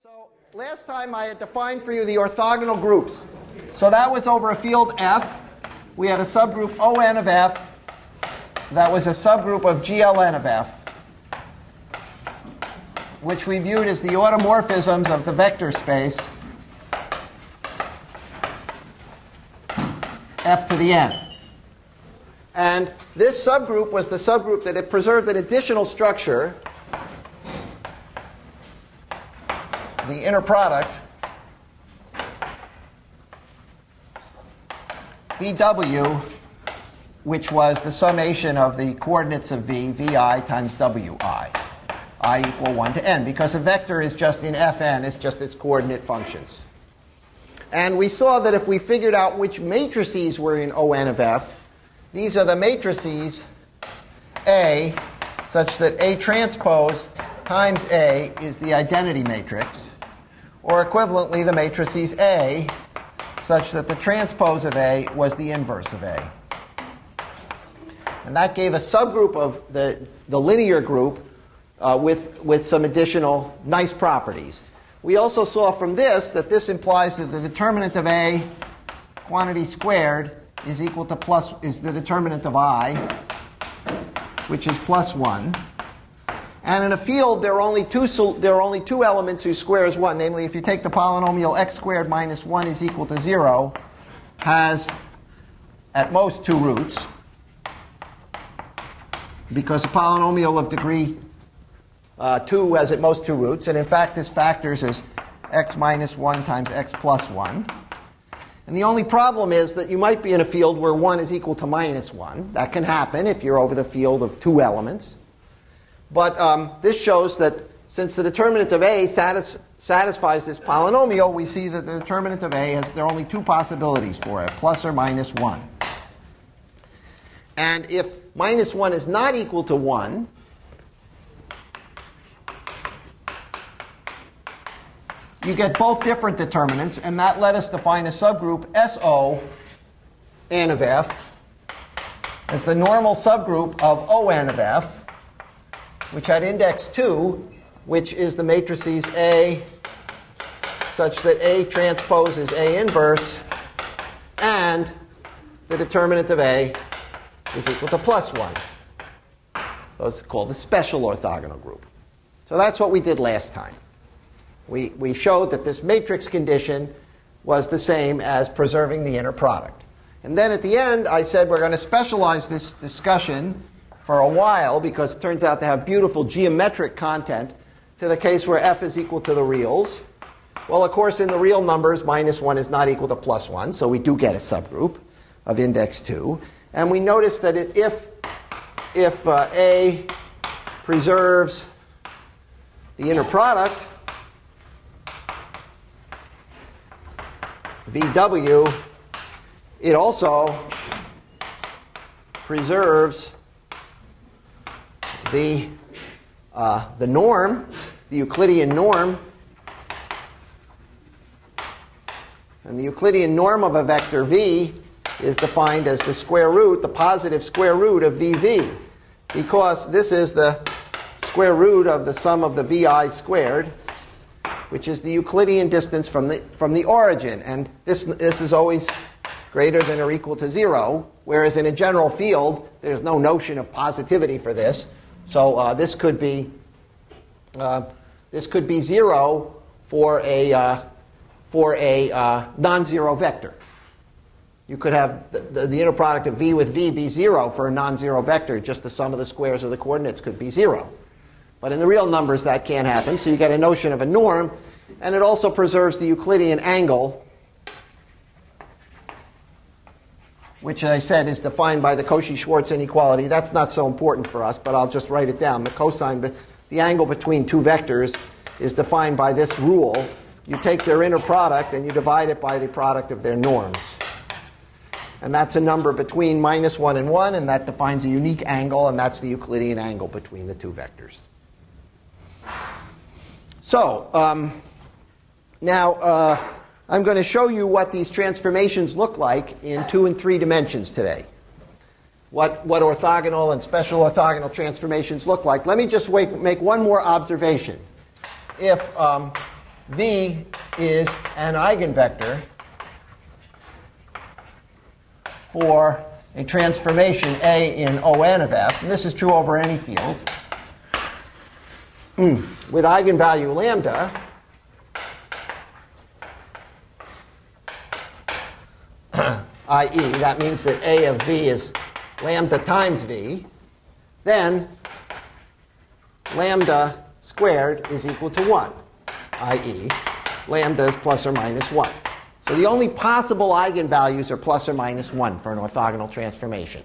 So last time I had defined for you the orthogonal groups. So that was over a field F. We had a subgroup On of F that was a subgroup of GLN of F, which we viewed as the automorphisms of the vector space F to the n. And this subgroup was the subgroup that had preserved an additional structure, the inner product VW, which was the summation of the coordinates of V, Vi times Wi, I equal 1 to n, because a vector is just in Fn, it's just its coordinate functions. And we saw that if we figured out which matrices were in On of F, these are the matrices A, such that A transpose times A is the identity matrix, or equivalently the matrices A, such that the transpose of A was the inverse of A. And that gave a subgroup of the linear group with some additional nice properties. We also saw from this that this implies that the determinant of A quantity squared is equal to is the determinant of I, which is plus 1. And in a field, there are only two elements whose square is 1. Namely, if you take the polynomial x squared minus 1 is equal to 0, has at most 2 roots, because a polynomial of degree 2 has at most 2 roots. And in fact, this factors as x minus 1 times x plus 1. And the only problem is that you might be in a field where 1 is equal to minus 1. That can happen if you're over the field of 2 elements. But this shows that since the determinant of A satisfies this polynomial, we see that the determinant of A there are only 2 possibilities for it, plus or minus 1. And if minus 1 is not equal to 1, you get both different determinants, and that let us define a subgroup SO n of F as the normal subgroup of On of F, which had index 2, which is the matrices A such that A transposes A inverse, and the determinant of A is equal to plus 1. Those are called the special orthogonal group. So that's what we did last time. We showed that this matrix condition was the same as preserving the inner product. And then at the end, I said we're going to specialize this discussion for a while, because it turns out to have beautiful geometric content, to the case where F is equal to the reals. Well, of course, in the real numbers, minus 1 is not equal to plus 1, so we do get a subgroup of index 2. And we notice that if A preserves the inner product, VW, it also preserves the norm, the Euclidean norm. And the Euclidean norm of a vector V is defined as the square root, the positive square root of VV, because this is the square root of the sum of the VI squared, which is the Euclidean distance from the origin. And this is always greater than or equal to 0, whereas in a general field, there's no notion of positivity for this. So this could be 0 for a non-zero vector. You could have the inner product of V with V be 0 for a non-zero vector. Just the sum of the squares of the coordinates could be 0. But in the real numbers, that can't happen. So you get a notion of a norm. And it also preserves the Euclidean angle, which I said is defined by the Cauchy-Schwarz inequality. That's not so important for us, but I'll just write it down. The cosine, the angle between 2 vectors is defined by this rule. You take their inner product and you divide it by the product of their norms. And that's a number between minus 1 and 1, and that defines a unique angle, and that's the Euclidean angle between the 2 vectors. So now I'm going to show you what these transformations look like in 2 and 3 dimensions today. What orthogonal and special orthogonal transformations look like. Let me just make one more observation. If V is an eigenvector for a transformation A in On of F, and this is true over any field, with eigenvalue lambda, i.e., that means that A of V is lambda times V, then lambda squared is equal to 1, i.e., lambda is plus or minus 1. So the only possible eigenvalues are plus or minus 1 for an orthogonal transformation.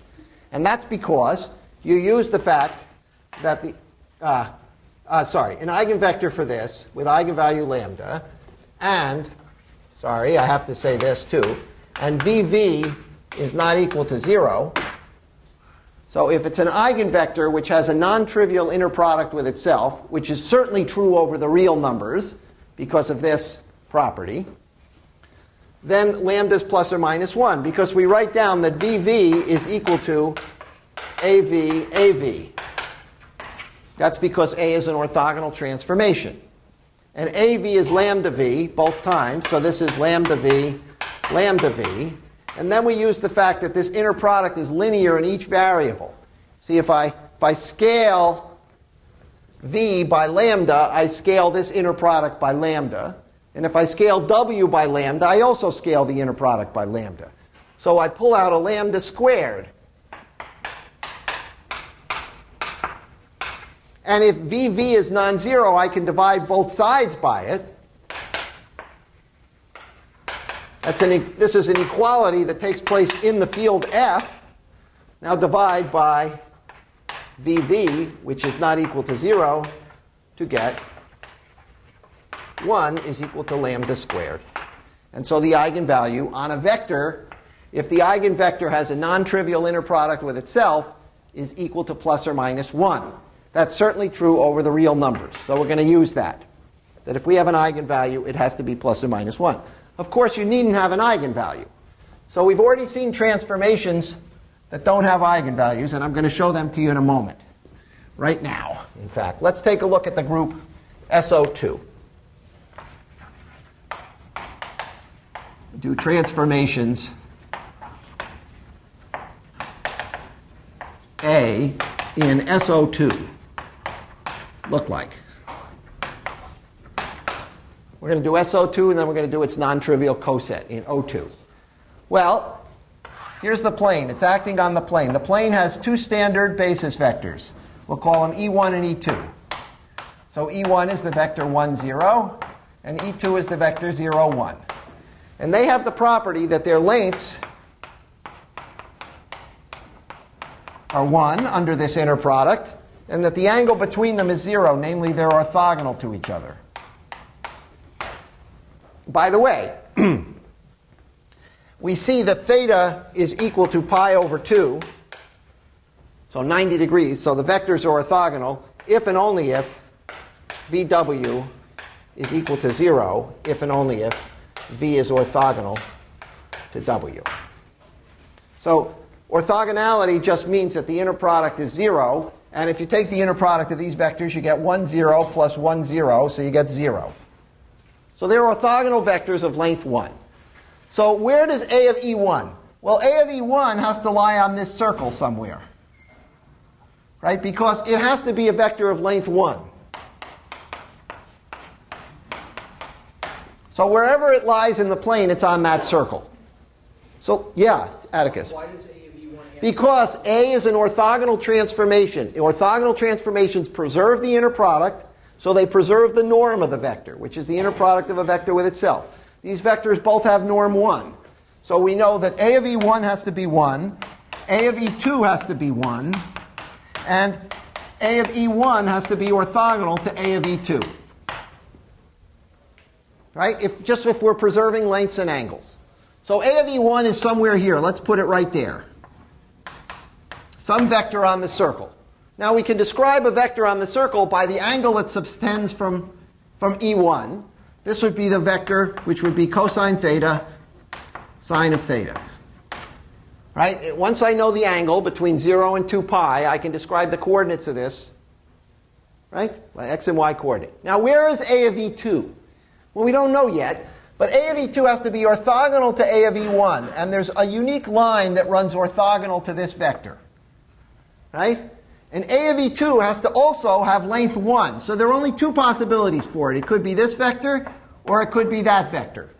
And that's because you use the fact that an eigenvector for this with eigenvalue lambda, and, sorry, I have to say this too, and VV is not equal to 0. So if it's an eigenvector which has a non-trivial inner product with itself, which is certainly true over the real numbers because of this property, then lambda is plus or minus 1, because we write down that VV is equal to AV, AV. That's because A is an orthogonal transformation. And AV is lambda V both times, so this is lambda V, lambda V. And then we use the fact that this inner product is linear in each variable. See, if I scale V by lambda, I scale this inner product by lambda. And if I scale W by lambda, I also scale the inner product by lambda. So I pull out a lambda squared. And if VV is non-zero, I can divide both sides by it. This is an equality that takes place in the field F. Now divide by VV, which is not equal to 0, to get 1 is equal to lambda squared. And so the eigenvalue on a vector, if the eigenvector has a non-trivial inner product with itself, is equal to plus or minus 1. That's certainly true over the real numbers. So we're going to use that. That if we have an eigenvalue, it has to be plus or minus 1. Of course, you needn't have an eigenvalue. So we've already seen transformations that don't have eigenvalues, and I'm going to show them to you in a moment. Right now, in fact. Let's take a look at the group SO2. Do transformations A in SO2 look like? We're going to do SO2, and then we're going to do its non-trivial coset in O2. Well, here's the plane. It's acting on the plane. The plane has two standard basis vectors. We'll call them E1 and E2. So E1 is the vector 1, 0, and E2 is the vector 0, 1. And they have the property that their lengths are 1 under this inner product, and that the angle between them is 0, namely they're orthogonal to each other. By the way, we see that theta is equal to pi over 2, so 90 degrees, so the vectors are orthogonal if and only if VW is equal to 0, if and only if V is orthogonal to W. So orthogonality just means that the inner product is 0, and if you take the inner product of these vectors, you get 1, 0 plus 1, 0, so you get 0. So they're orthogonal vectors of length 1. So where does A of E1? Well, A of E1 has to lie on this circle somewhere, right? Because it has to be a vector of length 1. So wherever it lies in the plane, it's on that circle. So, yeah, Atticus. Why does A of E1 have Because A is an orthogonal transformation. Orthogonal transformations preserve the inner product, so they preserve the norm of the vector, which is the inner product of a vector with itself. These vectors both have norm 1. So we know that A of E1 has to be 1, A of E2 has to be 1, and A of E1 has to be orthogonal to A of E2. Right? If we're preserving lengths and angles. So A of E1 is somewhere here. Let's put it right there. Some vector on the circle. Now we can describe a vector on the circle by the angle it subtends from E1. This would be the vector which would be cosine theta, sine of theta. Right? Once I know the angle between 0 and 2 pi, I can describe the coordinates of this. Right? By x and y coordinate. Now where is A of E2? Well, we don't know yet. But A of E2 has to be orthogonal to A of E1. And there's a unique line that runs orthogonal to this vector. Right? And A of E2 has to also have length 1. So there are only two possibilities for it. It could be this vector, or it could be that vector.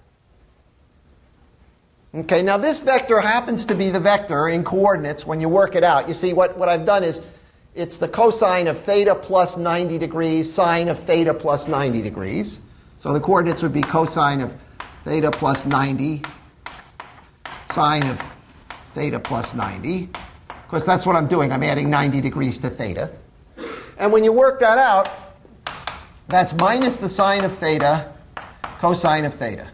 Okay, now this vector happens to be the vector in coordinates when you work it out. You see, what I've done is it's the cosine of theta plus 90 degrees, sine of theta plus 90 degrees. So the coordinates would be cosine of theta plus 90, sine of theta plus 90. Of course, that's what I'm doing. I'm adding 90 degrees to theta. And when you work that out, that's minus the sine of theta, cosine of theta.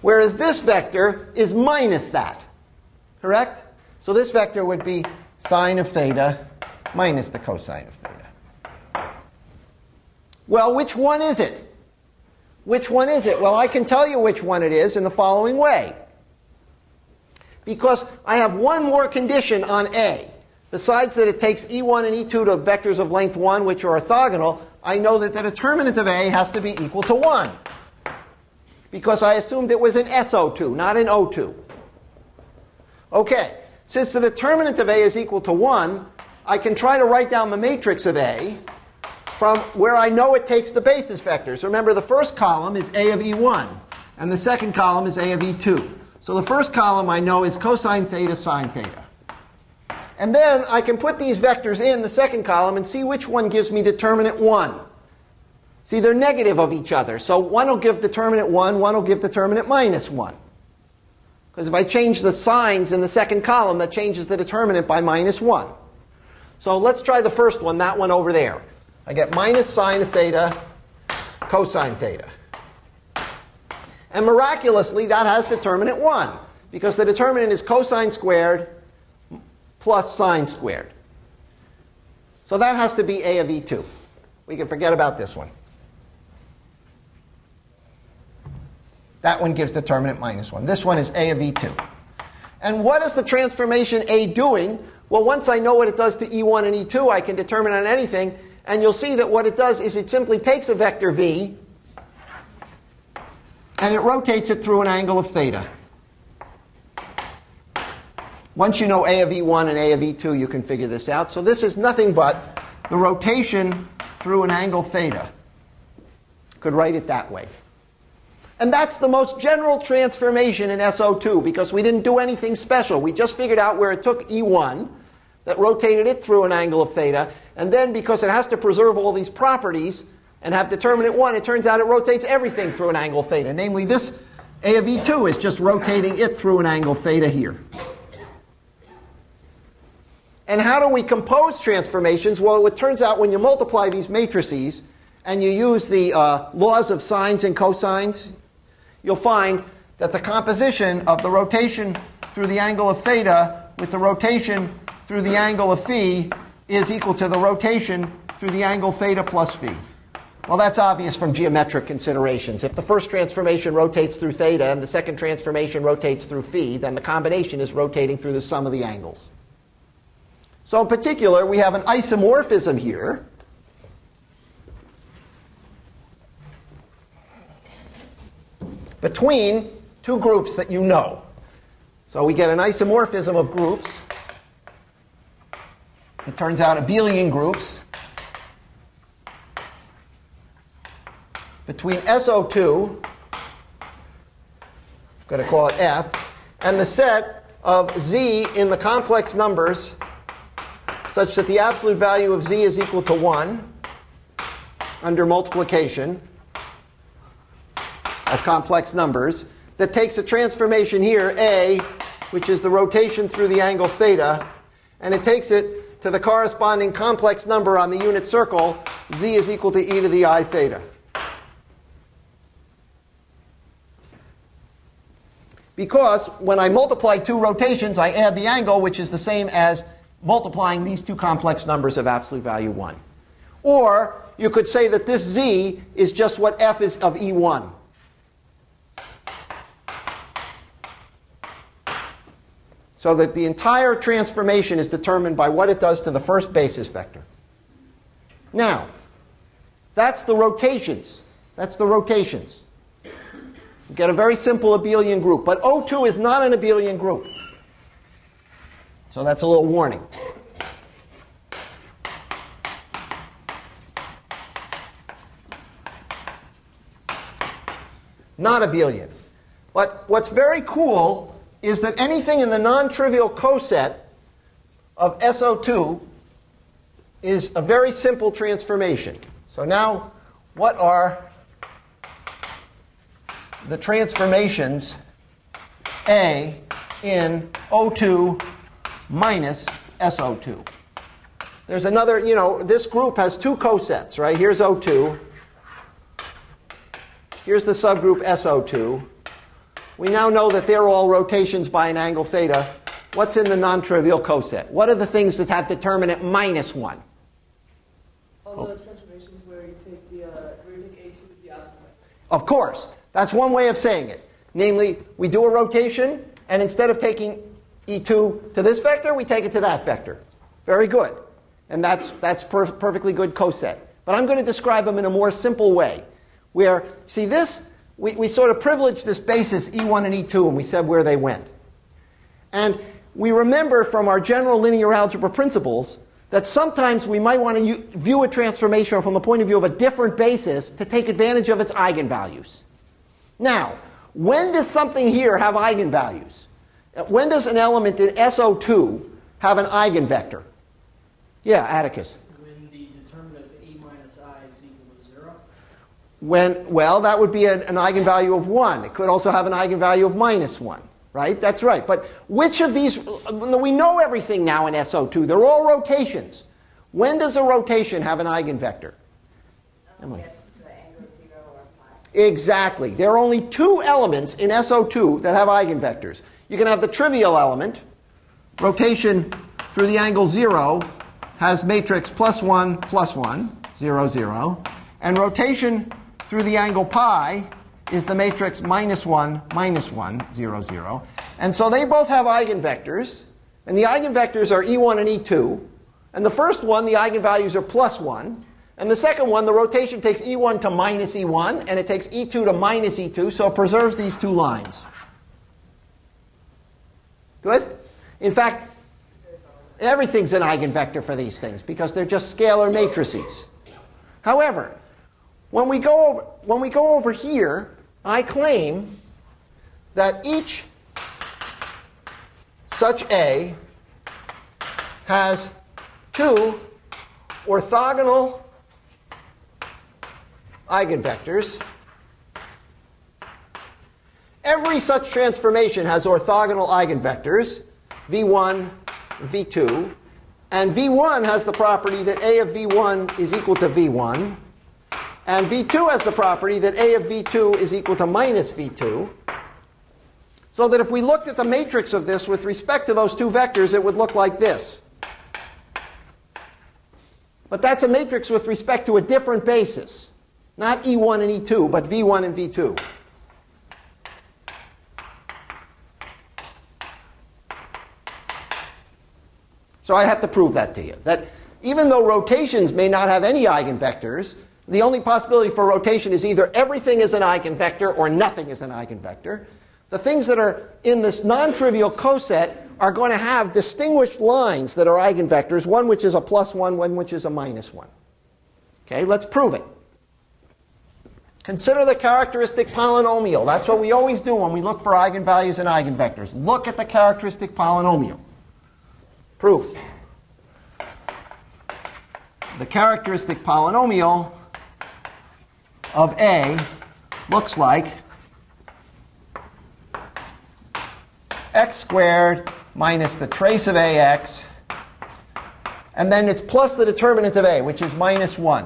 Whereas this vector is minus that. Correct? So this vector would be sine of theta minus the cosine of theta. Well, which one is it? Which one is it? Well, I can tell you which one it is in the following way. Because I have one more condition on A. Besides that it takes E1 and E2 to vectors of length 1, which are orthogonal, I know that the determinant of A has to be equal to 1. Because I assumed it was an SO2, not an O2. Okay, since the determinant of A is equal to 1, I can try to write down the matrix of A from where I know it takes the basis vectors. Remember, the first column is A of E1, and the second column is A of E2. So the first column I know is cosine theta, sine theta. And then I can put these vectors in the second column and see which one gives me determinant 1. See, they're negative of each other. So one will give determinant 1, one will give determinant minus 1. Because if I change the signs in the second column, that changes the determinant by minus 1. So let's try the first one, that one over there. I get minus sine of theta, cosine theta. And miraculously, that has determinant 1. Because the determinant is cosine squared plus sine squared. So that has to be A of E2. We can forget about this one. That one gives determinant minus 1. This one is A of E2. And what is the transformation A doing? Well, once I know what it does to E1 and E2, I can determine on anything. And you'll see that what it does is it simply takes a vector V and it rotates it through an angle of theta. Once you know A of E1 and A of E2, you can figure this out. So this is nothing but the rotation through an angle theta. Could write it that way. And that's the most general transformation in SO2 because we didn't do anything special. We just figured out where it took E1, that rotated it through an angle of theta, and then because it has to preserve all these properties and have determinant 1, it turns out it rotates everything through an angle theta. Namely, this A of E2 is just rotating it through an angle theta here. And how do we compose transformations? Well, it turns out when you multiply these matrices and you use the laws of sines and cosines, you'll find that the composition of the rotation through the angle of theta with the rotation through the angle of phi is equal to the rotation through the angle theta plus phi. Well, that's obvious from geometric considerations. If the first transformation rotates through theta and the second transformation rotates through phi, then the combination is rotating through the sum of the angles. So in particular, we have an isomorphism here between two groups that you know. So we get an isomorphism of groups. It turns out abelian groups between SO2, I'm going to call it F, and the set of Z in the complex numbers such that the absolute value of Z is equal to 1 under multiplication of complex numbers that takes a transformation here, A, which is the rotation through the angle theta, and it takes it to the corresponding complex number on the unit circle, Z is equal to e to the I theta. Because when I multiply two rotations, I add the angle, which is the same as multiplying these two complex numbers of absolute value 1. Or you could say that this Z is just what F is of E1. So that the entire transformation is determined by what it does to the first basis vector. Now, that's the rotations. That's the rotations. You get a very simple abelian group. But O2 is not an abelian group. So that's a little warning. Not abelian. But what's very cool is that anything in the non-trivial coset of SO2 is a very simple transformation. So now, what are the transformations A in O2 minus SO2? There's another, this group has two cosets, right? Here's O2. Here's the subgroup SO2. We now know that they're all rotations by an angle theta. What's in the non-trivial coset? What are the things that have determinant -1? All the transformations where you take A2 the opposite way. Of course. That's one way of saying it. Namely, we do a rotation, and instead of taking E2 to this vector, we take it to that vector. Very good. And that's perfectly good coset. But I'm going to describe them in a more simple way. Where, see this, we sort of privileged this basis E1 and E2, and we said where they went. And we remember from our general linear algebra principles that sometimes we might want to view a transformation from the point of view of a different basis to take advantage of its eigenvalues. Now, when does something here have eigenvalues? When does an element in SO2 have an eigenvector? Yeah, Atticus. When the determinant of A minus I is equal to 0? Well, that would be an eigenvalue of 1. It could also have an eigenvalue of -1. Right? That's right. But which of these, we know everything now in SO2. They're all rotations. When does a rotation have an eigenvector? Emily. Exactly. There are only two elements in SO2 that have eigenvectors. You can have the trivial element. Rotation through the angle 0 has matrix +1, +1, 0, 0. And rotation through the angle pi is the matrix -1, -1, 0, 0. And so they both have eigenvectors. And the eigenvectors are E1 and E2. And the first one, the eigenvalues are +1. And the second one, the rotation takes E1 to -E1, and it takes E2 to -E2, so it preserves these two lines. Good? In fact, everything's an eigenvector for these things, because they're just scalar matrices. However, when we go over here, I claim that each such A has two orthogonal eigenvectors. Every such transformation has orthogonal eigenvectors, V1, V2, and V1 has the property that A of V1 is equal to V1, and V2 has the property that A of V2 is equal to -V2, so that if we looked at the matrix of this with respect to those two vectors, it would look like this. But that's a matrix with respect to a different basis. Not E1 and E2, but V1 and V2. So I have to prove that to you. That even though rotations may not have any eigenvectors, the only possibility for rotation is either everything is an eigenvector or nothing is an eigenvector. The things that are in this non-trivial coset are going to have distinguished lines that are eigenvectors, one which is a +1, one which is a -1. Okay, let's prove it. Consider the characteristic polynomial. That's what we always do when we look for eigenvalues and eigenvectors. Look at the characteristic polynomial. Proof. The characteristic polynomial of A looks like x squared minus the trace of ax, and then it's plus the determinant of A, which is -1.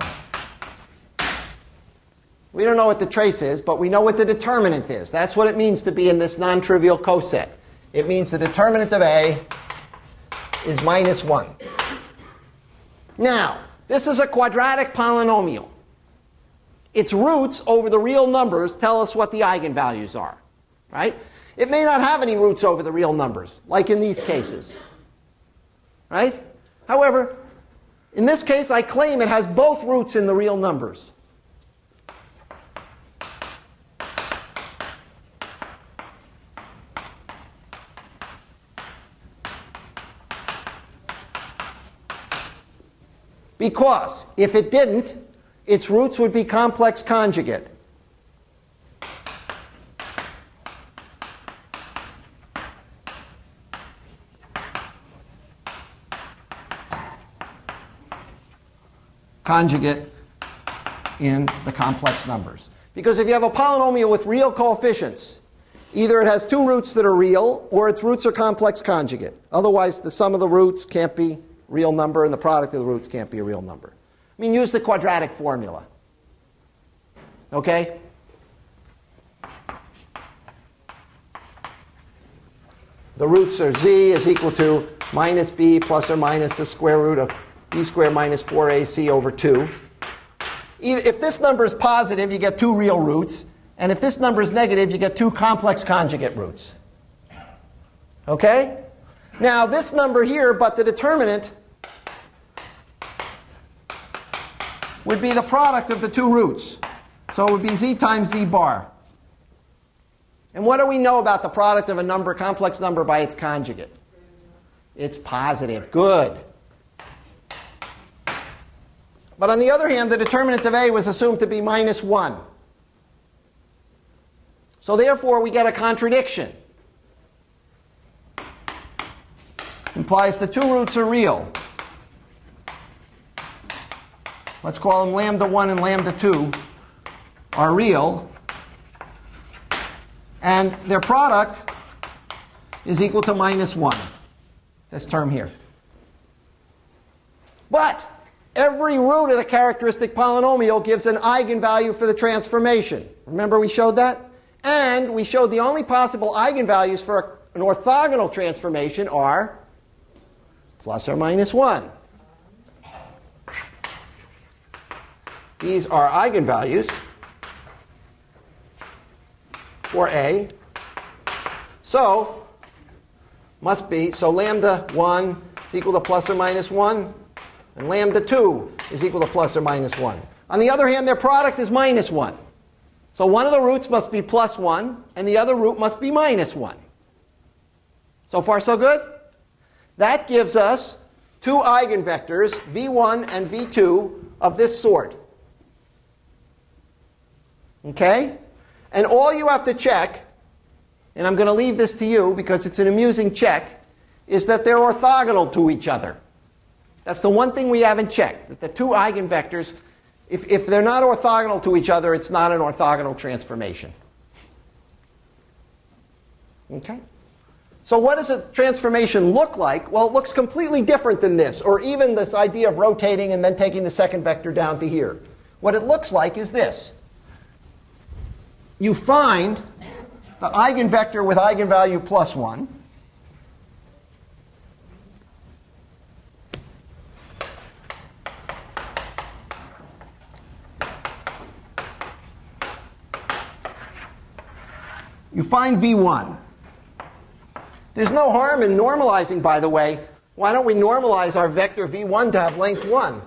We don't know what the trace is, but we know what the determinant is. That's what it means to be in this non-trivial coset. It means the determinant of A is -1. Now, this is a quadratic polynomial. Its roots over the real numbers tell us what the eigenvalues are, right? It may not have any roots over the real numbers, like in these cases, right? However, in this case, I claim it has both roots in the real numbers. Because if it didn't, its roots would be complex conjugate. Conjugate in the complex numbers. Because if you have a polynomial with real coefficients, either it has two roots that are real or its roots are complex conjugate. Otherwise, the sum of the roots can't be a real number and the product of the roots can't be a real number. I mean, use the quadratic formula. Okay? The roots are z is equal to minus b plus or minus the square root of b squared minus 4ac over 2. If this number is positive, you get two real roots. And if this number is negative, you get two complex conjugate roots. Okay? Now, this number here, but the determinant would be the product of the two roots. So it would be z times z bar. And what do we know about the product of a number, complex number, by its conjugate? It's positive. Good. But on the other hand, the determinant of a was assumed to be minus 1. So therefore, we get a contradiction. Implies the two roots are real. Let's call them lambda 1 and lambda 2 are real. And their product is equal to minus 1. This term here. But every root of the characteristic polynomial gives an eigenvalue for the transformation. Remember we showed that? And we showed the only possible eigenvalues for an orthogonal transformation are plus or minus 1. These are eigenvalues for A. So lambda 1 is equal to plus or minus 1. And lambda 2 is equal to plus or minus 1. On the other hand, their product is minus 1. So one of the roots must be plus 1, and the other root must be minus 1. So far, so good? That gives us two eigenvectors, v1 and v2, of this sort. Okay? And all you have to check, and I'm going to leave this to you because it's an amusing check, is that they're orthogonal to each other. That's the one thing we haven't checked, that the two eigenvectors, if they're not orthogonal to each other, it's not an orthogonal transformation. Okay? So what does a transformation look like? Well, it looks completely different than this, or even this idea of rotating and then taking the second vector down to here. What it looks like is this. You find the eigenvector with eigenvalue plus 1. You find v1. There's no harm in normalizing, by the way. Why don't we normalize our vector v1 to have length 1?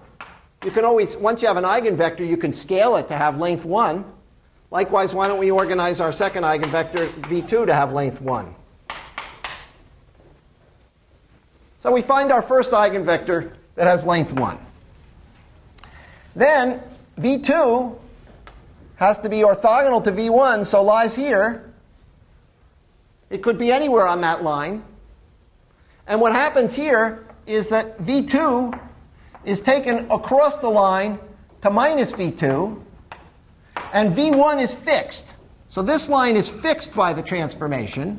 You can always, once you have an eigenvector, you can scale it to have length 1. Likewise, why don't we organize our second eigenvector v2 to have length 1? So we find our first eigenvector that has length 1. Then v2 has to be orthogonal to v1, so lies here. It could be anywhere on that line. And what happens here is that v2 is taken across the line to minus v2, and v1 is fixed. So this line is fixed by the transformation,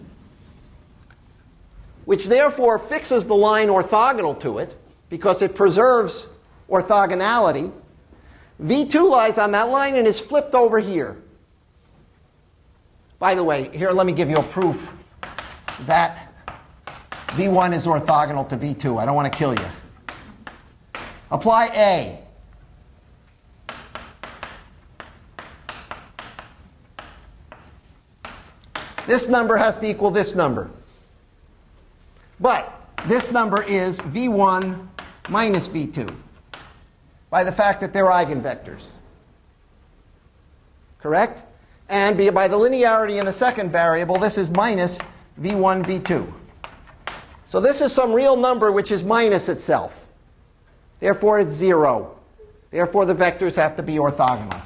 which therefore fixes the line orthogonal to it, because it preserves orthogonality. v2 lies on that line and is flipped over here. By the way, here, let me give you a proof that v1 is orthogonal to v2. I don't want to kill you. Apply A. This number has to equal this number. But this number is v1 minus v2 by the fact that they're eigenvectors. Correct? And by the linearity in the second variable, this is minus v1, v2. So this is some real number which is minus itself. Therefore, it's 0. Therefore, the vectors have to be orthogonal.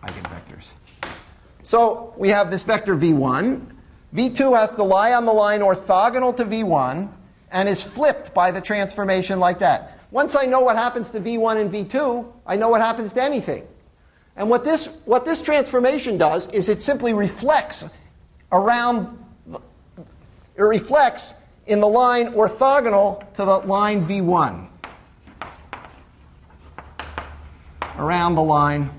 Eigenvectors. So we have this vector v1. v2 has to lie on the line orthogonal to v1 and is flipped by the transformation like that. Once I know what happens to v1 and v2, I know what happens to anything. And what this transformation does is it simply reflects in the line orthogonal to the line v1. Around the line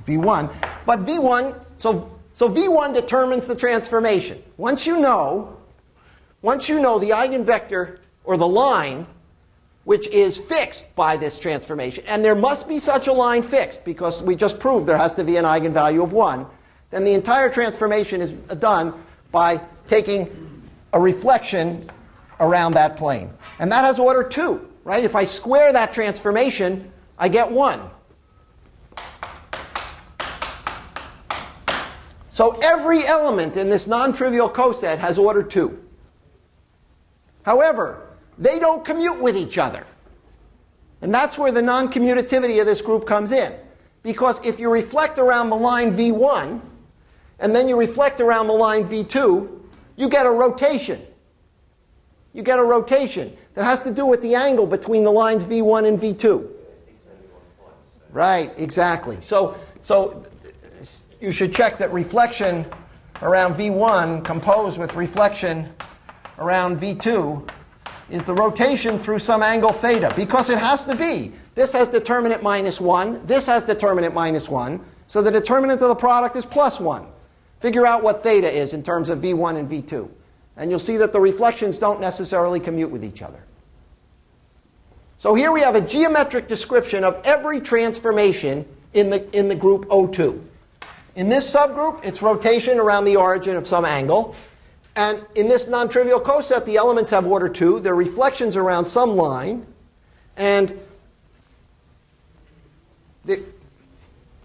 v1. But v1, so v1 determines the transformation. Once you know the eigenvector or the line which is fixed by this transformation, and there must be such a line fixed because we just proved there has to be an eigenvalue of 1, then the entire transformation is done by taking a reflection around that plane. And that has order 2, right? If I square that transformation, I get 1. So every element in this non-trivial coset has order 2. However, they don't commute with each other. And that's where the non-commutativity of this group comes in. Because if you reflect around the line v1, and then you reflect around the line v2, you get a rotation. You get a rotation that has to do with the angle between the lines v1 and v2. Right, exactly. So you should check that reflection around v1 composed with reflection around v2 is the rotation through some angle theta, because it has to be. This has determinant -1. This has determinant -1. So the determinant of the product is +1. Figure out what theta is in terms of v1 and v2. And you'll see that the reflections don't necessarily commute with each other. So here we have a geometric description of every transformation in the group O2. In this subgroup, it's rotation around the origin of some angle. And in this non-trivial coset, the elements have order 2. They're reflections around some line. And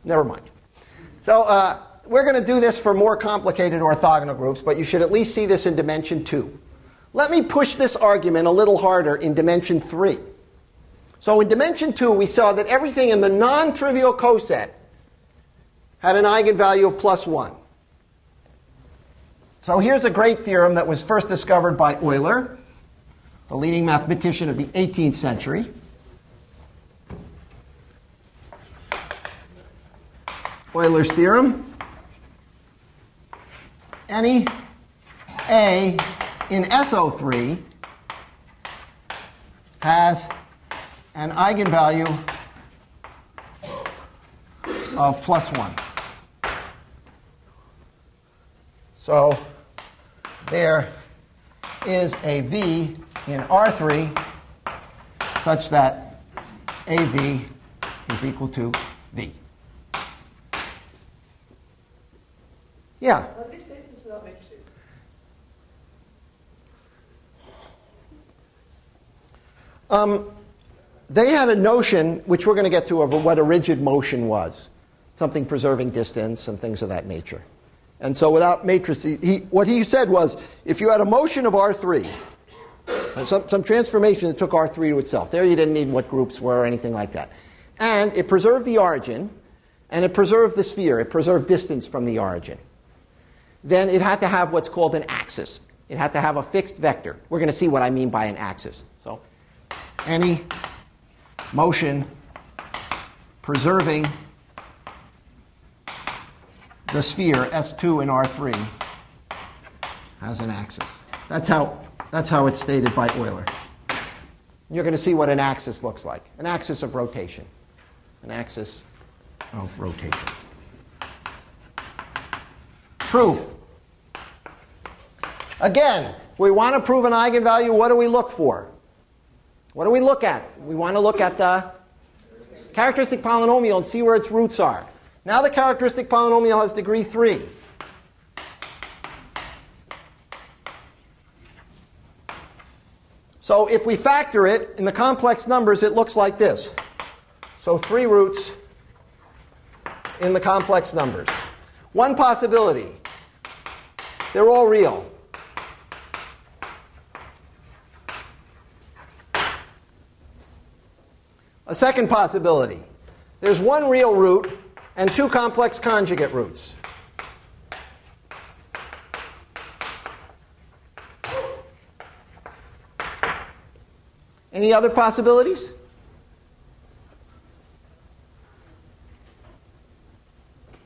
never mind. So we're going to do this for more complicated orthogonal groups, but you should at least see this in dimension 2. Let me push this argument a little harder in dimension 3. So in dimension 2, we saw that everything in the non-trivial coset had an eigenvalue of +1. So here's a great theorem that was first discovered by Euler, the leading mathematician of the 18th century. Euler's theorem. Any A in SO3 has an eigenvalue of +1. So there is a V in R3 such that AV is equal to V. Yeah? Let me state this without matrices. They had a notion, which we're going to get to, of what a rigid motion was. Something preserving distance and things of that nature. And so without matrices, what he said was, if you had a motion of R3, some transformation that took R3 to itself, there you didn't need what groups were or anything like that. And it preserved the origin, and it preserved the sphere. It preserved distance from the origin. Then it had to have what's called an axis. It had to have a fixed vector. We're going to see what I mean by an axis. So any motion preserving the sphere S2 in R3 has an axis. That's how it's stated by Euler. You're going to see what an axis looks like. An axis of rotation. An axis of rotation. Proof. Again, if we want to prove an eigenvalue, what do we look for? What do we look at? We want to look at the characteristic polynomial and see where its roots are. Now the characteristic polynomial has degree 3. So if we factor it in the complex numbers, it looks like this. So 3 roots in the complex numbers. One possibility. They're all real. A second possibility. There's one real root and two complex conjugate roots. Any other possibilities?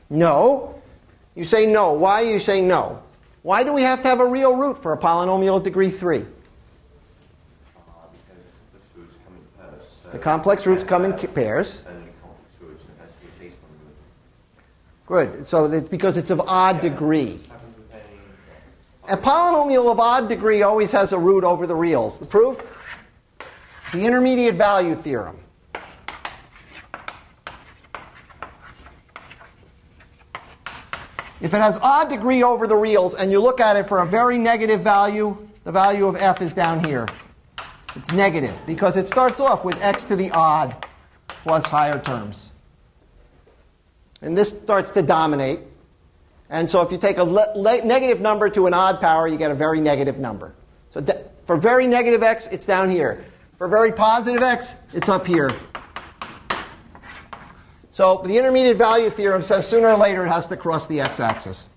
No. You say no. Why you say no? Why do we have to have a real root for a polynomial of degree 3? The complex roots come in pairs. Good. So it's because it's of odd degree. A polynomial of odd degree always has a root over the reals. The proof? The intermediate value theorem. If it has odd degree over the reals and you look at it for a very negative value, the value of f is down here. It's negative because it starts off with x to the odd plus higher terms. And this starts to dominate. And so if you take a negative number to an odd power, you get a very negative number. So for very negative x, it's down here. For very positive x, it's up here. So the intermediate value theorem says sooner or later it has to cross the x-axis.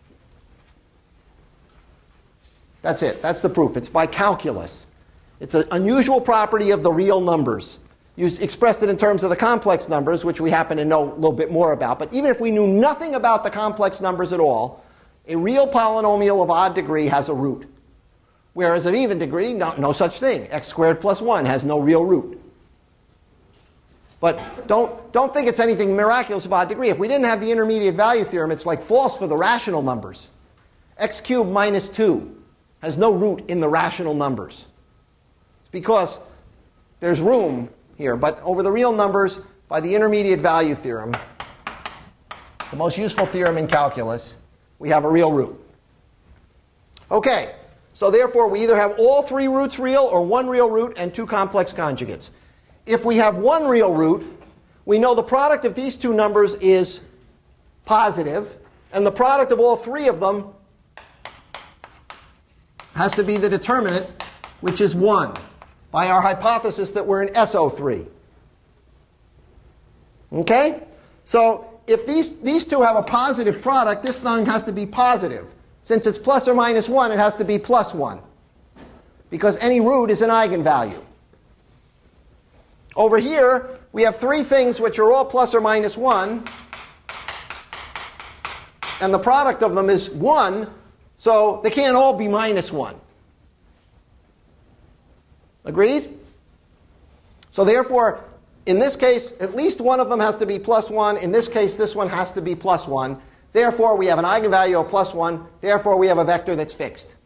That's it. That's the proof. It's by calculus. It's an unusual property of the real numbers. You expressed it in terms of the complex numbers, which we happen to know a little bit more about. But even if we knew nothing about the complex numbers at all, a real polynomial of odd degree has a root. Whereas of even degree, no such thing. X squared plus 1 has no real root. But don't think it's anything miraculous of odd degree. If we didn't have the intermediate value theorem, it's like false for the rational numbers. X cubed minus 2 has no root in the rational numbers. It's because there's room here. But over the real numbers, by the intermediate value theorem, the most useful theorem in calculus, we have a real root. Okay, so therefore we either have all three roots real or one real root and two complex conjugates. If we have one real root, we know the product of these two numbers is positive, and the product of all three of them has to be the determinant, which is 1, by our hypothesis that we're in SO3. Okay? So if these two have a positive product, this thing has to be positive. Since it's plus or minus 1, it has to be plus 1, because any root is an eigenvalue. Over here, we have three things which are all plus or minus 1, and the product of them is 1, so they can't all be minus 1. Agreed? So therefore, in this case, at least one of them has to be plus 1. In this case, this one has to be plus 1. Therefore, we have an eigenvalue of plus 1. Therefore, we have a vector that's fixed.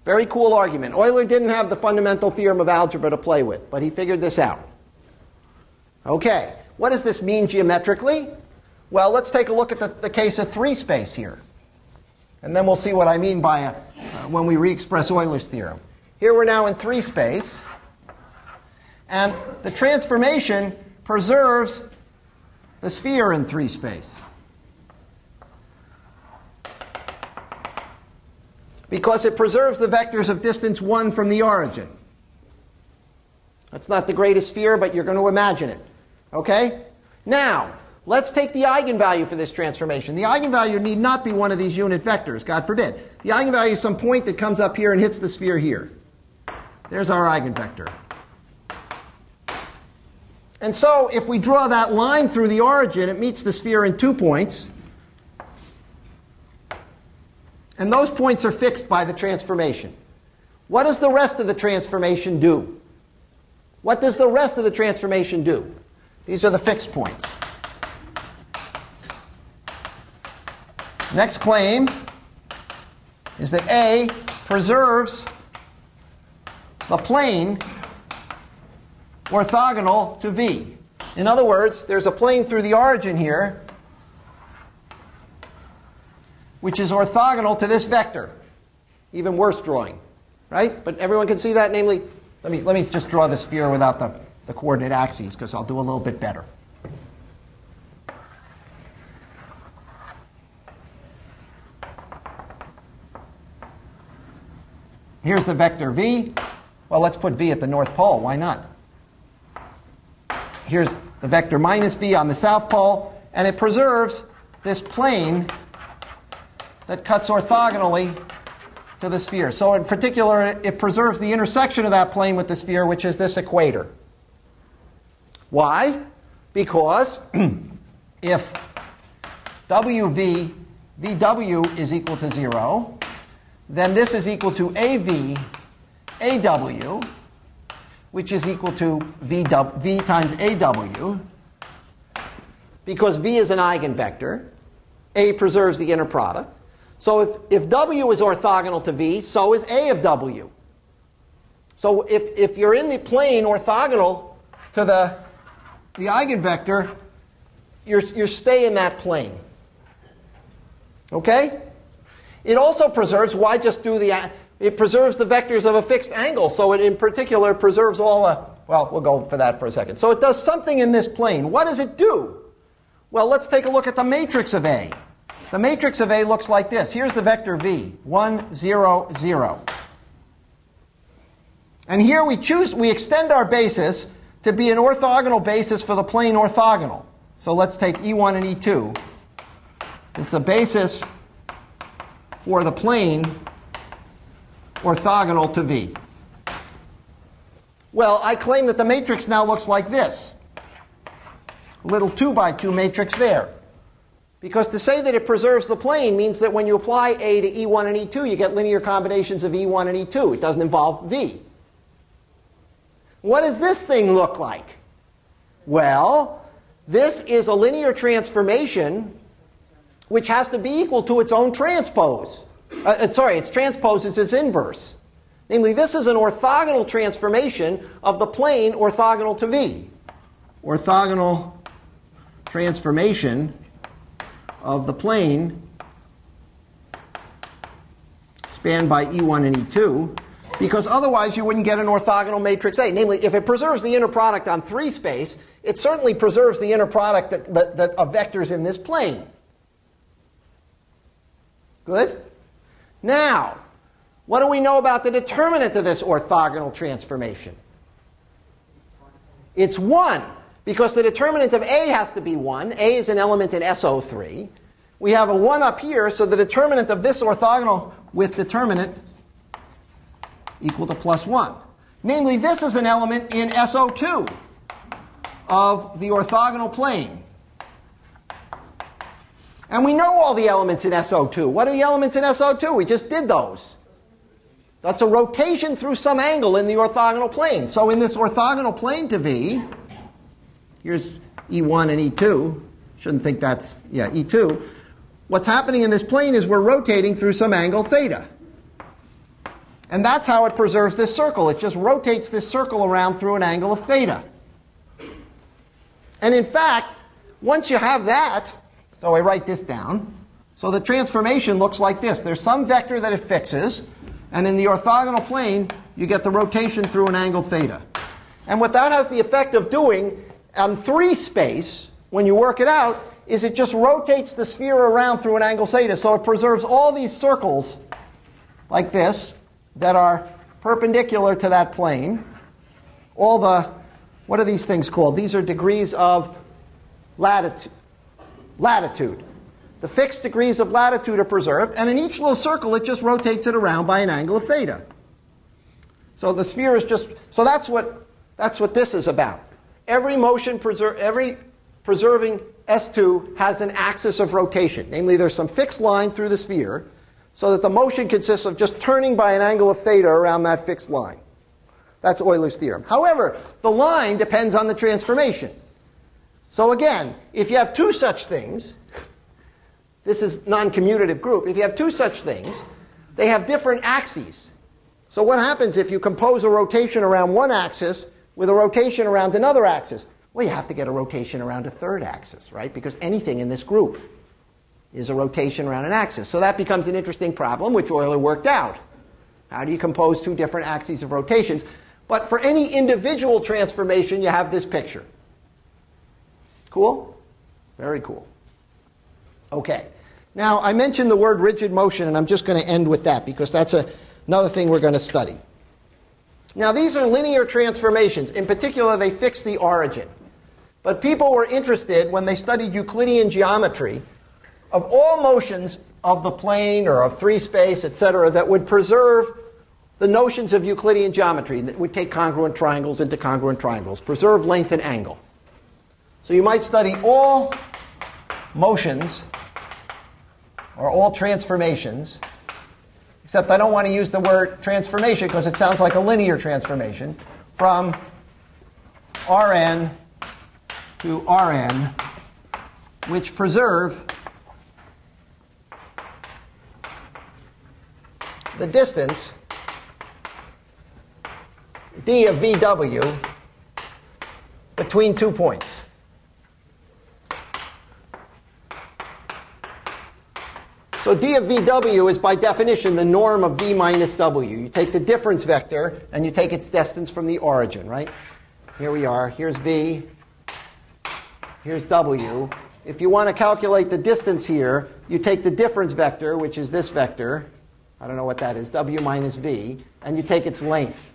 Very cool argument. Euler didn't have the fundamental theorem of algebra to play with, but he figured this out. Okay, what does this mean geometrically? Well, let's take a look at the case of 3-space here. And then we'll see what I mean by when we re-express Euler's theorem. Here we're now in 3-space. And the transformation preserves the sphere in 3-space. Because it preserves the vectors of distance 1 from the origin. That's not the greatest sphere, but you're going to imagine it. Okay? Now, let's take the eigenvalue for this transformation. The eigenvalue need not be one of these unit vectors, God forbid. The eigenvalue is some point that comes up here and hits the sphere here. There's our eigenvector. And so, if we draw that line through the origin, it meets the sphere in 2 points. And those points are fixed by the transformation. What does the rest of the transformation do? What does the rest of the transformation do? These are the fixed points. Next claim is that A preserves the plane orthogonal to V. In other words, there's a plane through the origin here which is orthogonal to this vector. Even worse drawing, right? But everyone can see that. Namely, let me just draw the sphere without the coordinate axes, because I'll do a little bit better. Here's the vector v. Well, let's put v at the North Pole. Why not? here's the vector minus v on the south pole, and it preserves this plane that cuts orthogonally to the sphere. So in particular, it preserves the intersection of that plane with the sphere, which is this equator. Why? Because if VW is equal to 0, then this is equal to AW, which is equal to V times AW, because V is an eigenvector. A preserves the inner product. So if W is orthogonal to V, so is A of W. So if you're in the plane orthogonal to the eigenvector, you stay in that plane. Okay? It also preserves, why just do it preserves the vectors of a fixed angle. So it in particular preserves all well, we'll go for that for a second. So it does something in this plane. What does it do? Well, let's take a look at the matrix of A. The matrix of A looks like this. Here's the vector V, 1, 0, 0. And here we extend our basis to be an orthogonal basis for the plane orthogonal. So let's take E1 and E2. This is a basis for the plane orthogonal to V. Well, I claim that the matrix now looks like this. A little 2 by 2 matrix there. Because to say that it preserves the plane means that when you apply A to E1 and E2, you get linear combinations of E1 and E2. It doesn't involve V. What does this thing look like? Well, this is a linear transformation which has to be equal to its own transpose. Its transpose is its inverse. Namely, this is an orthogonal transformation of the plane orthogonal to V. Orthogonal transformation of the plane spanned by E1 and E2, because otherwise you wouldn't get an orthogonal matrix A. Namely, if it preserves the inner product on 3 space, it certainly preserves the inner product that of vectors in this plane. Good? Now, what do we know about the determinant of this orthogonal transformation? It's 1, because the determinant of A has to be 1. A is an element in SO3. We have a 1 up here, so the determinant of this orthogonal with determinant equal to plus 1. Namely, this is an element in SO2 of the orthogonal plane. And we know all the elements in SO2. What are the elements in SO2? We just did those. That's a rotation through some angle in the orthogonal plane. So in this orthogonal plane to V, here's E1 and E2. Shouldn't think that's, E2. What's happening in this plane is we're rotating through some angle theta. And that's how it preserves this circle. It just rotates this circle around through an angle of theta. And in fact, once you have that, so I write this down, so the transformation looks like this. There's some vector that it fixes, and in the orthogonal plane, you get the rotation through an angle theta. And what that has the effect of doing on 3 space, when you work it out, is it just rotates the sphere around through an angle theta. So it preserves all these circles like this that are perpendicular to that plane. All the, what are these things called? These are degrees of latitude. The fixed degrees of latitude are preserved, and in each little circle it just rotates it around by an angle of theta. So the sphere is just, so that's what this is about. Every preserving S2 has an axis of rotation. Namely, there's some fixed line through the sphere, so that the motion consists of just turning by an angle of theta around that fixed line. That's Euler's theorem. However, the line depends on the transformation. So again, if you have 2 such things, this is non-commutative group. If you have 2 such things, they have different axes. So what happens if you compose a rotation around one axis with a rotation around another axis? Well, you have to get a rotation around a third axis, right? Because anything in this group is a rotation around an axis. So that becomes an interesting problem, which Euler worked out. How do you compose 2 different axes of rotations? But for any individual transformation, you have this picture. Cool? Very cool. Okay. Now, I mentioned the word rigid motion, and I'm just going to end with that, because that's another thing we're going to study. Now, these are linear transformations. In particular, they fix the origin. But people were interested, when they studied Euclidean geometry, of all motions of the plane or of three space, etc., that would preserve the notions of Euclidean geometry, that would take congruent triangles into congruent triangles, preserve length and angle. So you might study all motions or all transformations, except I don't want to use the word transformation because it sounds like a linear transformation, from Rn to Rn, which preserve the distance d of VW between 2 points. So d of VW is by definition the norm of v minus w. You take the difference vector and you take its distance from the origin, right? Here we are. Here's v. Here's w. If you want to calculate the distance here, you take the difference vector, which is this vector. I don't know what that is, w minus v, and you take its length.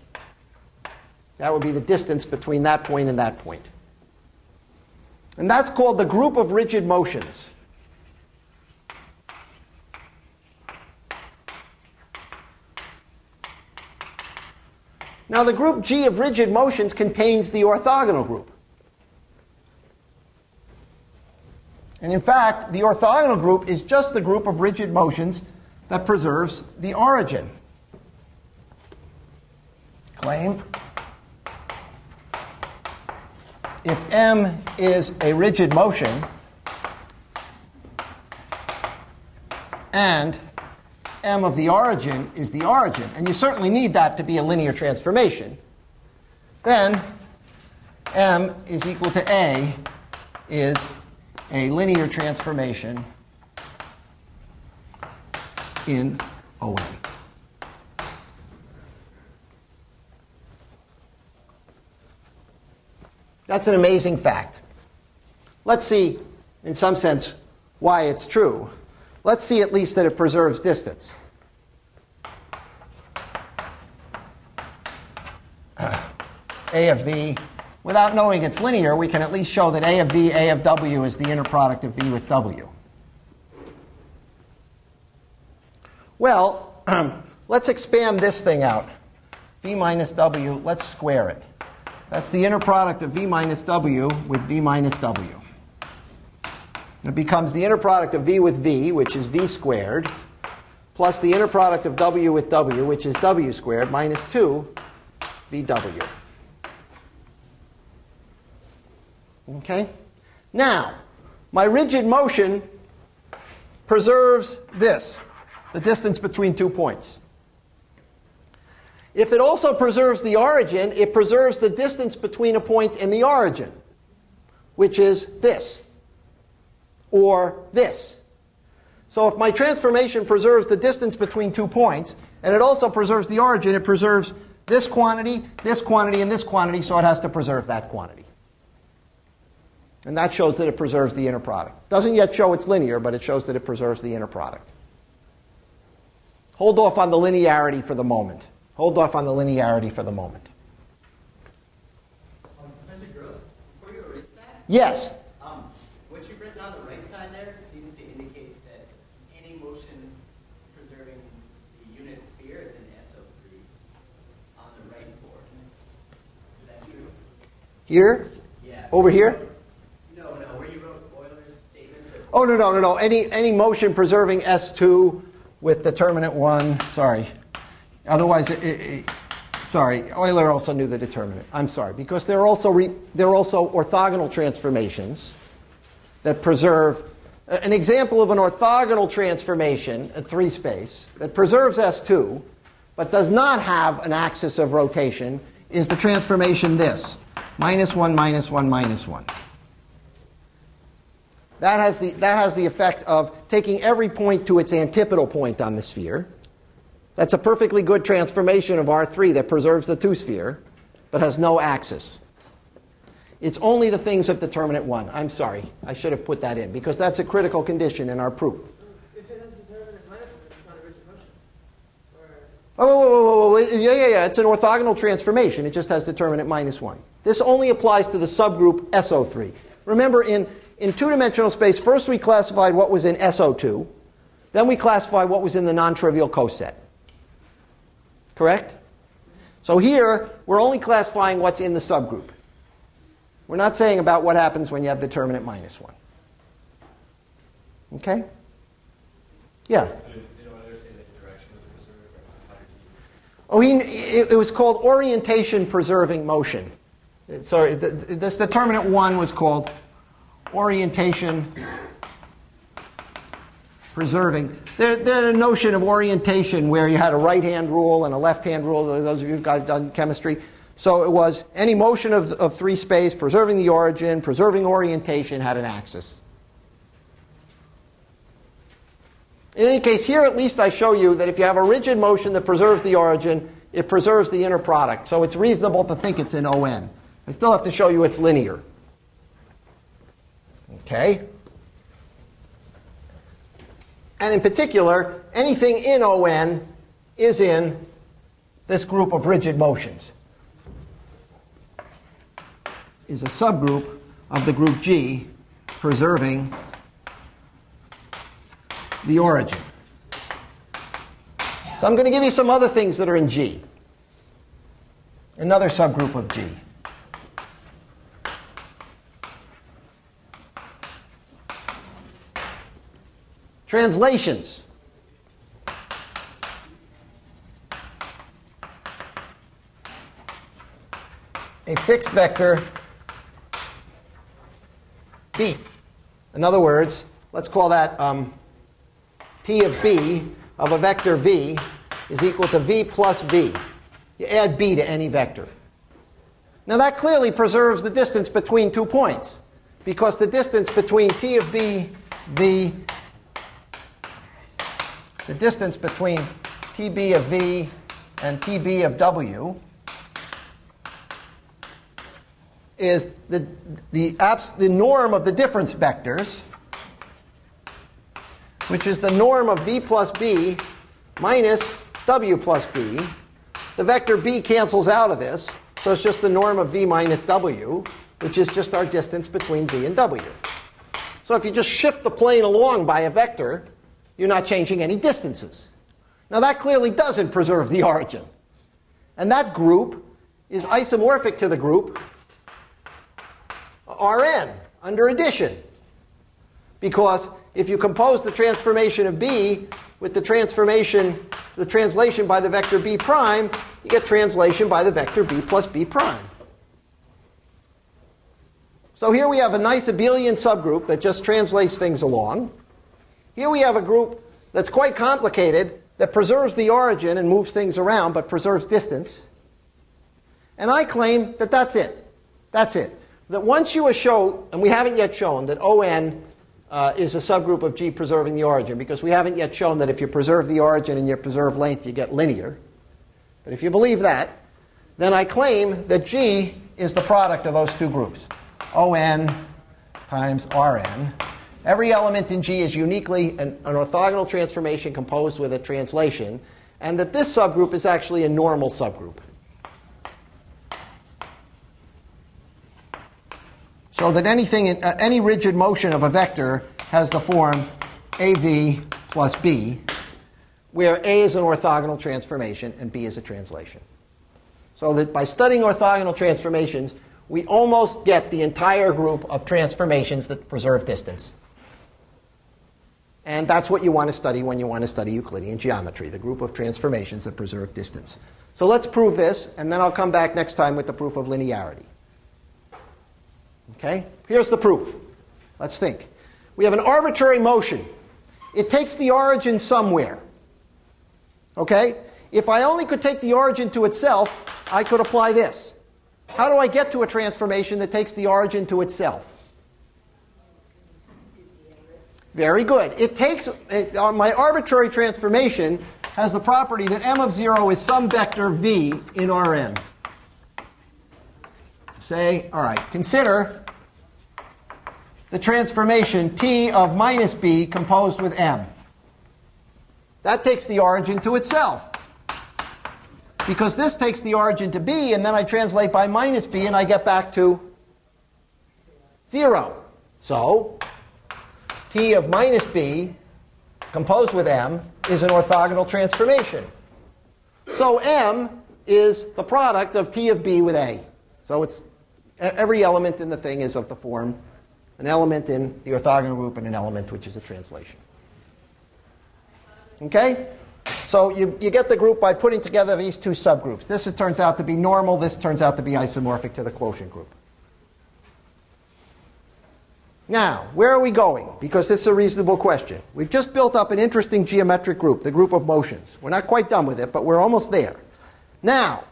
That would be the distance between that point and that point. And that's called the group of rigid motions. Now, the group G of rigid motions contains the orthogonal group. And in fact, the orthogonal group is just the group of rigid motions that preserves the origin. Claim: if M is a rigid motion and M of the origin is the origin, and you certainly need that to be a linear transformation, then M is equal to A is a linear transformation in OM. That's an amazing fact. Let's see, in some sense, why it's true. Let's see at least that it preserves distance. A of v, without knowing it's linear, we can at least show that A of v, A of w is the inner product of v with w. Well, let's expand this thing out. V minus w, let's square it. That's the inner product of v minus w with v minus w. It becomes the inner product of v with v, which is v squared, plus the inner product of w with w, which is w squared, minus 2 vw. Okay? Now, my rigid motion preserves this, the distance between 2 points. If it also preserves the origin, it preserves the distance between a point and the origin, which is this, or this. So if my transformation preserves the distance between 2 points, and it also preserves the origin, it preserves this quantity, and this quantity, so it has to preserve that quantity. And that shows that it preserves the inner product. Doesn't yet show it's linear, but it shows that it preserves the inner product. Hold off on the linearity for the moment. Hold off on the linearity for the moment. Professor Gross, before you erase that, Yes? what you've written on the right side there seems to indicate that any motion preserving the unit sphere is an S of 3 on the right board. Is that true? Here? Yeah. Over here? No, where you wrote Euler's statement. Oh, no. Any motion preserving S2 with determinant 1. Sorry. Otherwise, sorry, Euler also knew the determinant. I'm sorry, because there are also orthogonal transformations that preserve. An example of an orthogonal transformation, a 3-space, that preserves S2, but does not have an axis of rotation, is the transformation this, -1, -1, -1. That has the effect of taking every point to its antipodal point on the sphere. That's a perfectly good transformation of R3 that preserves the 2-sphere, but has no axis. It's only the things of determinant 1. I'm sorry. I should have put that in, because that's a critical condition in our proof. If it has determinant minus 1, it's not a rigid motion. Yeah. It's an orthogonal transformation. It just has determinant -1. This only applies to the subgroup SO3. Remember, in two-dimensional space, first we classified what was in SO2. Then we classified what was in the non-trivial coset. Correct? So here, we're only classifying what's in the subgroup. We're not saying about what happens when you have determinant -1. Okay? Yeah? So did I say that direction was preserved? Or how did you... It was called orientation preserving motion. So this determinant 1 was called orientation preserving. There's a notion of orientation where you had a right-hand rule and a left-hand rule. Those of you who've done chemistry. So it was any motion of three space, preserving the origin, preserving orientation, had an axis. In any case, here at least I show you that if you have a rigid motion that preserves the origin, it preserves the inner product. So it's reasonable to think it's in ON. I still have to show you it's linear. Okay? And in particular, anything in ON is in this group of rigid motions. Is a subgroup of the group G preserving the origin. So I'm going to give you some other things that are in G. Another subgroup of G. Translations. A fixed vector B. In other words, let's call that T of B of a vector V is equal to V plus V. You add B to any vector. Now that clearly preserves the distance between 2 points, because the distance between T of B, V, the distance between TB of V and TB of W is the norm of the difference vectors, which is the norm of V plus B minus W plus B. The vector B cancels out of this, so it's just the norm of V minus W, which is just our distance between V and W. So if you just shift the plane along by a vector, you're not changing any distances. Now that clearly doesn't preserve the origin. And that group is isomorphic to the group Rn under addition. Because if you compose the transformation of B with the translation by the vector B prime, you get translation by the vector B plus B prime. So here we have a nice abelian subgroup that just translates things along. Here we have a group that's quite complicated that preserves the origin and moves things around but preserves distance. And I claim that that's it. That's it. That once you show, and we haven't yet shown, that ON is a subgroup of G preserving the origin, because we haven't yet shown that if you preserve the origin and you preserve length, you get linear. But if you believe that, then I claim that G is the product of those two groups, ON times Rn. Every element in G is uniquely an orthogonal transformation composed with a translation, and that this subgroup is actually a normal subgroup. So that any rigid motion of a vector has the form AV plus B, where A is an orthogonal transformation and B is a translation. So that by studying orthogonal transformations, we almost get the entire group of transformations that preserve distance. And that's what you want to study when you want to study Euclidean geometry, the group of transformations that preserve distance. So let's prove this, and then I'll come back next time with the proof of linearity. Okay? Here's the proof. Let's think. We have an arbitrary motion. It takes the origin somewhere. Okay? If I only could take the origin to itself, I could apply this. How do I get to a transformation that takes the origin to itself? Very good. It takes, my arbitrary transformation has the property that m of 0 is some vector v in Rn. Say, all right, consider the transformation T of minus B composed with M. That takes the origin to itself. because this takes the origin to b, and then I translate by minus b, and I get back to 0. So t of minus b composed with m is an orthogonal transformation. So m is the product of t of b with a. So it's every element in the thing is of the form an element in the orthogonal group and an element which is a translation. Okay? So you get the group by putting together these two subgroups. This turns out to be normal. This turns out to be isomorphic to the quotient group. Now, where are we going? Because this is a reasonable question. We've just built up an interesting geometric group, the group of motions. We're not quite done with it, but we're almost there. Now,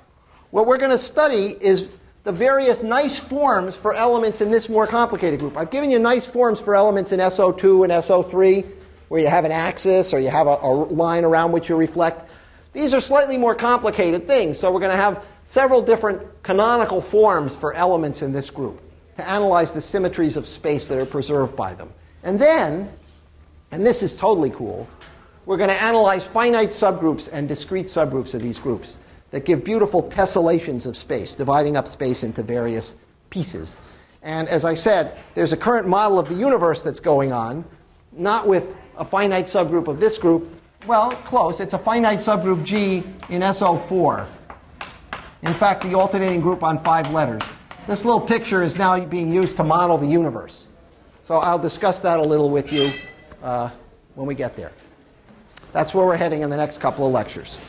what we're going to study is the various nice forms for elements in this more complicated group. I've given you nice forms for elements in SO2 and SO3, where you have an axis or you have a line around which you reflect. These are slightly more complicated things, so we're going to have several different canonical forms for elements in this group to analyze the symmetries of space that are preserved by them. And then, and this is totally cool, we're going to analyze finite subgroups and discrete subgroups of these groups that give beautiful tessellations of space, dividing up space into various pieces. And as I said, there's a current model of the universe that's going on, not with a finite subgroup of this group. Well, close. It's a finite subgroup G in SO4. In fact, the alternating group on 5 letters. This little picture is now being used to model the universe. So I'll discuss that a little with you when we get there. That's where we're heading in the next couple of lectures.